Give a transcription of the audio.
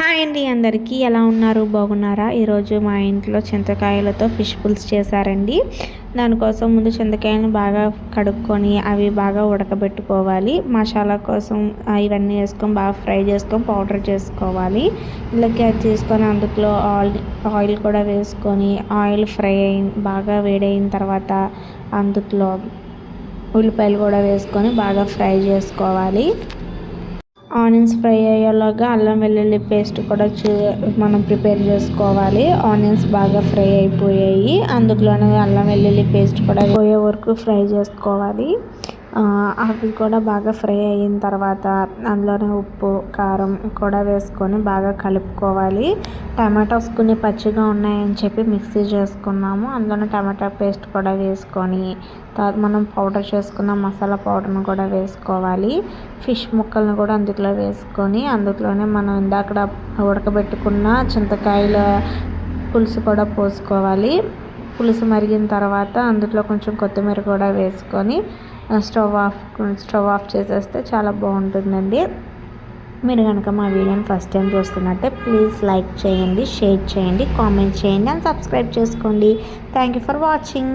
Hi అండి, అందరికీ ఎలా ఉన్నారు? బాగున్నారా? ఈరోజు మా ఇంట్లో చింతకాయలతో ఫిష్ పులుసు చేశారండి. దానికోసం ముందు చింతకాయలను బాగా కడుక్కొని అవి బాగా ఉడకబెట్టుకోవాలి. మసాలా కోసం ఇవన్నీ వేసుకొని బాగా ఫ్రై చేసుకొని పౌడర్ చేసుకోవాలి. ఇలాగే అది చేసుకొని అందులో ఆయిల్ కూడా వేసుకొని ఆయిల్ బాగా వేడైన తర్వాత అందులో ఉల్లిపాయలు కూడా వేసుకొని బాగా ఫ్రై చేసుకోవాలి. ఆనియన్స్ ఫ్రై అయ్యేలాగా అల్లం వెల్లుల్లి పేస్ట్ కూడా మనం ప్రిపేర్ చేసుకోవాలి. ఆనియన్స్ బాగా ఫ్రై అయిపోయాయి, అందులోనే అల్లం వెల్లుల్లి పేస్ట్ కూడా పోయే వరకు ఫ్రై చేసుకోవాలి. అవి కూడా బాగా ఫ్రై అయిన తర్వాత అందులోనే ఉప్పు కారం కూడా వేసుకొని బాగా కలుపుకోవాలి. టమాటోస్ కొన్ని పచ్చిగా ఉన్నాయని చెప్పి మిక్సీ చేసుకున్నాము. అందులోనే టమాటా పేస్ట్ కూడా వేసుకొని తర్వాత మనం పౌడర్ చేసుకున్న మసాలా పౌడర్ను కూడా వేసుకోవాలి. ఫిష్ ముక్కలను కూడా అందులో వేసుకొని అందులోనే మనం ఇందాక ఉడకబెట్టుకున్న చింతకాయల పులుసు కూడా పోసుకోవాలి. పులుసు మరిగిన తర్వాత అందులో కొంచెం కొత్తిమీర కూడా వేసుకొని స్టవ్ ఆఫ్ చేసేస్తే చాలా బాగుంటుందండి. మీరు కనుక మా వీడియోని ఫస్ట్ టైం చూస్తున్నట్టే ప్లీజ్ లైక్ చేయండి, షేర్ చేయండి, కామెంట్ చేయండి అండ్ సబ్స్క్రైబ్ చేసుకోండి. Thank you for watching.